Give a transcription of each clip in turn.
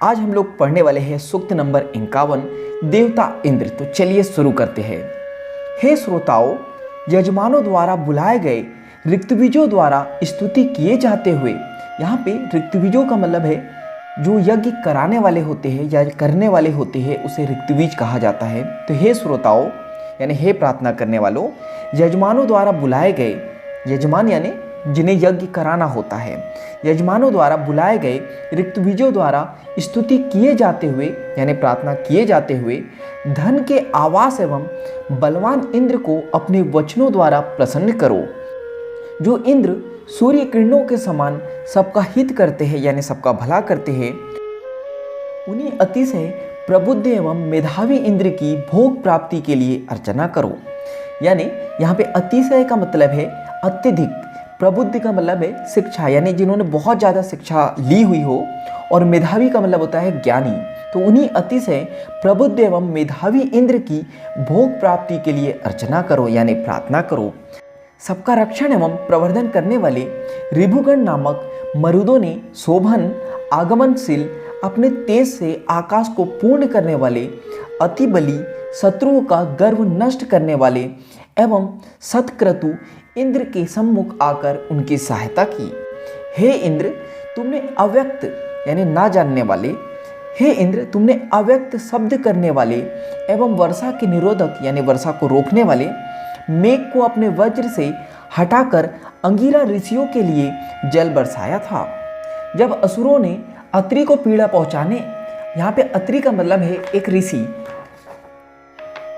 आज हम लोग पढ़ने वाले हैं सूक्त नंबर 51 देवता इंद्र। तो चलिए शुरू करते हैं। हे श्रोताओं, यजमानों द्वारा बुलाए गए ऋत्विजों द्वारा स्तुति किए जाते हुए, यहाँ पे ऋत्विजों का मतलब है जो यज्ञ कराने वाले होते हैं या करने वाले होते हैं, उसे ऋत्विज कहा जाता है। तो हे श्रोताओं यानी हे प्रार्थना करने वालों, यजमानों द्वारा बुलाए गए, यजमान यानी जिन्हें यज्ञ कराना होता है, यजमानों द्वारा बुलाए गए ऋत्विजों द्वारा स्तुति किए जाते हुए यानी प्रार्थना किए जाते हुए धन के आवास एवं बलवान इंद्र को अपने वचनों द्वारा प्रसन्न करो, जो इंद्र सूर्य किरणों के समान सबका हित करते हैं यानी सबका भला करते हैं। उन्हीं अतिशय प्रबुद्ध एवं मेधावी इंद्र की भोग प्राप्ति के लिए अर्चना करो। यानी यहाँ पे अतिशय का मतलब है अत्यधिक, प्रबुद्ध का मतलब है शिक्षा यानी जिन्होंने बहुत ज़्यादा शिक्षा ली हुई हो, और मेधावी का मतलब होता है ज्ञानी। तो उन्हीं अतिशय प्रबुद्ध एवं मेधावी इंद्र की भोग प्राप्ति के लिए अर्चना करो यानी प्रार्थना करो। सबका रक्षण एवं प्रवर्धन करने वाले ऋभुगण नामक मरुदों ने शोभन आगमनशील अपने तेज से आकाश को पूर्ण करने वाले अति बली शत्रुओं का गर्व नष्ट करने वाले एवं सत्क्रतु इंद्र के सम्मुख आकर उनकी सहायता की। हे इंद्र, तुमने अव्यक्त यानी ना जानने वाले, हे इंद्र तुमने अव्यक्त शब्द करने वाले एवं वर्षा के निरोधक यानी वर्षा को रोकने वाले मेघ को अपने वज्र से हटाकर अंगिरा ऋषियों के लिए जल बरसाया था। जब असुरों ने अत्रि को पीड़ा पहुंचाने, यहाँ पे अत्रि का मतलब है एक ऋषि,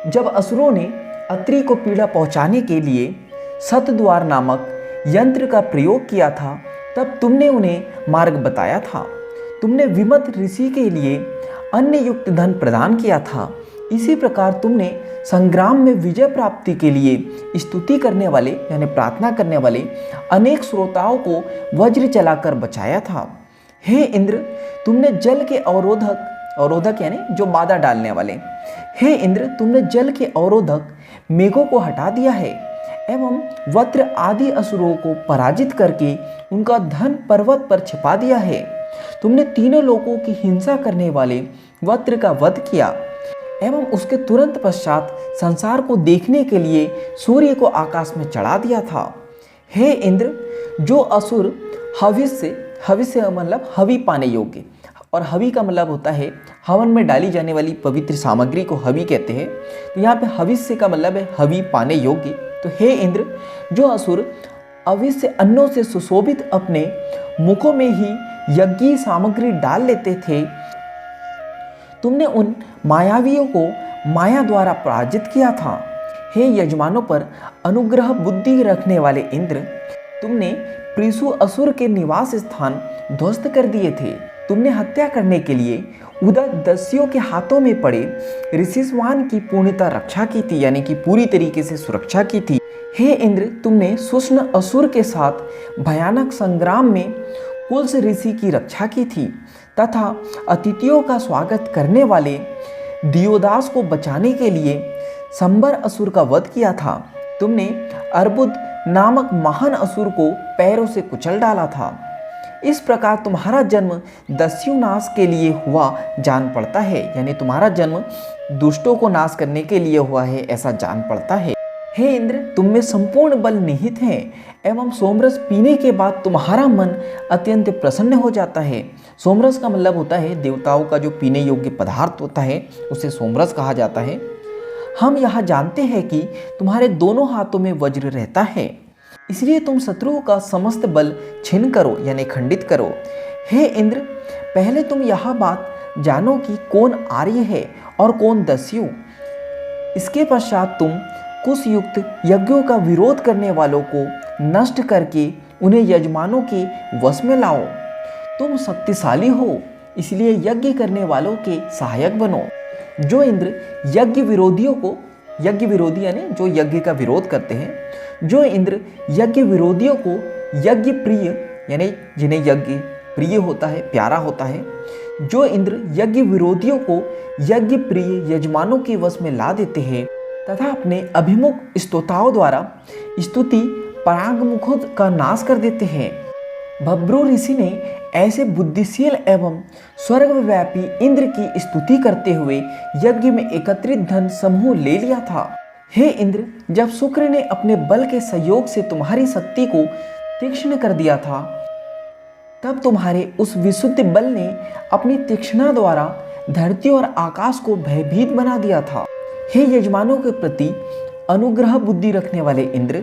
जब असुरों ने अत्रि को पीड़ा पहुंचाने के लिए सतद्वार नामक यंत्र का प्रयोग किया था, तब तुमने उन्हें मार्ग बताया था। तुमने विमत ऋषि के लिए अन्य युक्त धन प्रदान किया था। इसी प्रकार तुमने संग्राम में विजय प्राप्ति के लिए स्तुति करने वाले यानी प्रार्थना करने वाले अनेक श्रोताओं को वज्र चलाकर बचाया था। हे इंद्र, तुमने जल के अवरोधक यानी जो बाधा डालने वाले, हे इंद्र तुमने जल के अवरोधक मेघों को हटा दिया है एवं वज्र आदि असुरों को पराजित करके उनका धन पर्वत पर छिपा दिया है। तुमने तीनों लोगों की हिंसा करने वाले वज्र का वध किया एवं उसके तुरंत पश्चात संसार को देखने के लिए सूर्य को आकाश में चढ़ा दिया था। हे इंद्र, जो असुर हविष्य मतलब हवि पाने योग्य, और हवि का मतलब होता है हवन में डाली जाने वाली पवित्र सामग्री को हवि कहते हैं। तो यहाँ पे हविष्य का मतलब है हवि पाने योग्य। तो हे इंद्र, जो असुर अविष्य अन्नों से सुशोभित अपने मुखों में ही यज्ञीय सामग्री डाल लेते थे, तुमने उन मायावियों को माया द्वारा पराजित किया था। हे यजमानों पर अनुग्रह बुद्धि रखने वाले इंद्र, तुमने प्रीसु असुर के निवास स्थान ध्वस्त कर दिए थे। तुमने हत्या करने के लिए उदक दस्युओं के हाथों में पड़े ऋषिस्वान की पूर्णतः रक्षा की थी यानी कि पूरी तरीके से सुरक्षा की थी। हे इंद्र, तुमने सुष्ण असुर के साथ भयानक संग्राम में कुल्स ऋषि की रक्षा की थी तथा अतिथियों का स्वागत करने वाले दियोदास को बचाने के लिए संबर असुर का वध किया था। तुमने अर्बुद नामक महान असुर को पैरों से कुचल डाला था। इस प्रकार तुम्हारा जन्म दस्यु नाश के लिए हुआ जान पड़ता है, यानी तुम्हारा जन्म दुष्टों को नाश करने के लिए हुआ है ऐसा जान पड़ता है। हे इंद्र, तुम में संपूर्ण बल निहित है एवं सोमरस पीने के बाद तुम्हारा मन अत्यंत प्रसन्न हो जाता है। सोमरस का मतलब होता है देवताओं का जो पीने योग्य पदार्थ होता है उसे सोमरस कहा जाता है। हम यह जानते हैं कि तुम्हारे दोनों हाथों में वज्र रहता है, इसलिए तुम शत्रुओं का समस्त बल छिन्न करो यानी खंडित करो। हे इंद्र, पहले तुम यह बात जानो कि कौन आर्य है और कौन दस्यु। इसके पश्चात तुम कुशयुक्त यज्ञों का विरोध करने वालों को नष्ट करके उन्हें यजमानों के वश में लाओ। तुम शक्तिशाली हो, इसलिए यज्ञ करने वालों के सहायक बनो। जो इंद्र यज्ञ विरोधी यानी जो यज्ञ का विरोध करते हैं, जो इंद्र यज्ञ विरोधियों को यज्ञ प्रिय यानी जिन्हें यज्ञ प्रिय होता है, प्यारा होता है, जो इंद्र यज्ञ विरोधियों को यज्ञ प्रिय यजमानों के वश में ला देते हैं तथा अपने अभिमुख स्तोताओं द्वारा स्तुति परांगमुखों का नाश कर देते हैं। भब्रू ऋषि ने ऐसे बुद्धिशील एवं स्वर्गव्यापी इंद्र की स्तुति करते हुए यज्ञ में एकत्रित धन समूह ले लिया था। हे इंद्र, जब शुक्र ने अपने बल के सहयोग से तुम्हारी शक्ति को तीक्ष्ण कर दिया था, तब तुम्हारे उस विशुद्ध बल ने अपनी तीक्ष्णता द्वारा धरती और आकाश को भयभीत बना दिया था। हे यजमानों के प्रति अनुग्रह बुद्धि रखने वाले इंद्र,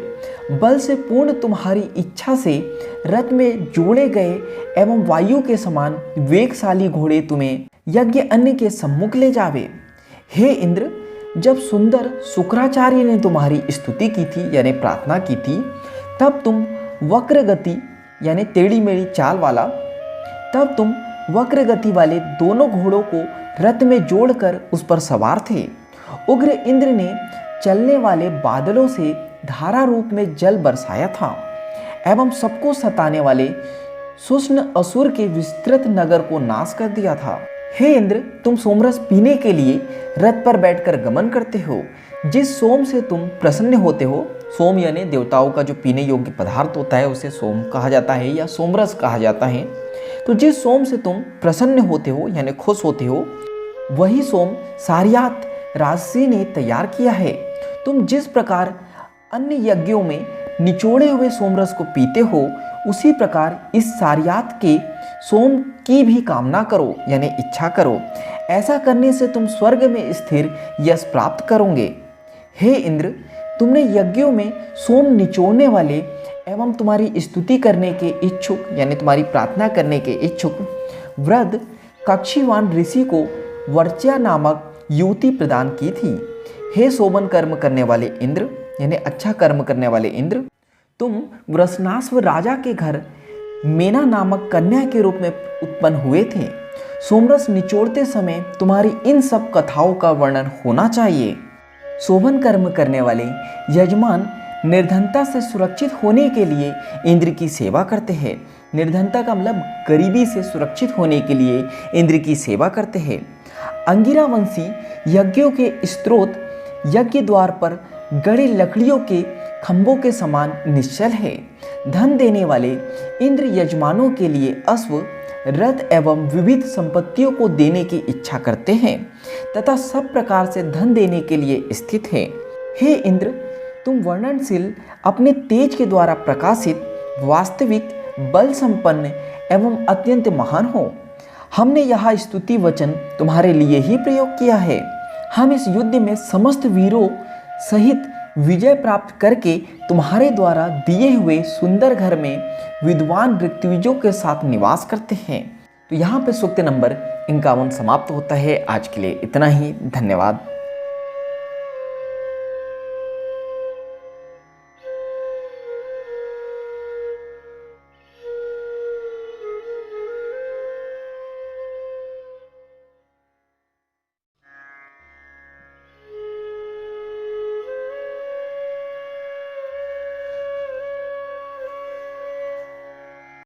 बल से पूर्ण तुम्हारी इच्छा से रथ में जोड़े गए एवं वायु के समान वेगशाली घोड़े तुम्हें यज्ञ अन्न के सम्मुख ले जावे। हे इंद्र, जब सुंदर शुक्राचार्य ने तुम्हारी स्तुति की थी यानी प्रार्थना की थी, तब तुम वक्र गति यानी टेढ़ी मेढ़ी चाल वाले दोनों घोड़ों को रथ में जोड़कर उस पर सवार थे। उग्र इंद्र ने चलने वाले बादलों से धारा रूप में जल बरसाया था एवं सबको सताने वाले सुष्ण असुर के विस्तृत नगर को नाश कर दिया था। हे इंद्र, तुम सोमरस पीने के लिए रथ पर बैठकर गमन करते हो। जिस सोम से तुम प्रसन्न होते हो, सोम यानी देवताओं का जो पीने योग्य पदार्थ होता है उसे सोम कहा जाता है या सोमरस कहा जाता है। तो जिस सोम से तुम प्रसन्न होते हो यानी खुश होते हो, वही सोम सारियात राजसी ने तैयार किया है। तुम जिस प्रकार अन्य यज्ञों में निचोड़े हुए सोमरस को पीते हो, उसी प्रकार इस सारियात के सोम की भी कामना करो यानी इच्छा करो। ऐसा करने से तुम स्वर्ग में स्थिर यश प्राप्त करोगे। हे इंद्र, तुमने यज्ञों में सोम निचोड़ने वाले एवं तुम्हारी स्तुति करने के इच्छुक यानी तुम्हारी प्रार्थना करने के इच्छुक वृद्ध कक्षीवान ऋषि को वर्च्या नामक युवती प्रदान की थी। हे शोभन कर्म करने वाले इंद्र यानी अच्छा कर्म करने वाले इंद्र, तुम वृषणास्व राजा के घर मेना नामक कन्या के रूप में उत्पन्न हुए थे। सोमरस निचोड़ते समय तुम्हारी इन सब कथाओं का वर्णन होना चाहिए। शोभन कर्म करने वाले यजमान निर्धनता से सुरक्षित होने के लिए इंद्र की सेवा करते हैं। निर्धनता का मतलब गरीबी से सुरक्षित होने के लिए इंद्र की सेवा करते हैं। अंगिरा वंशी यज्ञों के स्रोत यज्ञ द्वार पर गड़े लकड़ियों के खंभों के समान निश्चल है। धन देने वाले इंद्र यजमानों के लिए अश्व, रथ एवं विविध संपत्तियों को देने की इच्छा करते हैं तथा सब प्रकार से धन देने के लिए स्थित है। हे इंद्र, तुम वर्णनशील अपने तेज के द्वारा प्रकाशित वास्तविक बल संपन्न एवं अत्यंत महान हो। हमने यह स्तुति वचन तुम्हारे लिए ही प्रयोग किया है। हम इस युद्ध में समस्त वीरों सहित विजय प्राप्त करके तुम्हारे द्वारा दिए हुए सुंदर घर में विद्वान ऋत्विजों के साथ निवास करते हैं। तो यहाँ पे सूक्त नंबर 51 समाप्त होता है। आज के लिए इतना ही। धन्यवाद।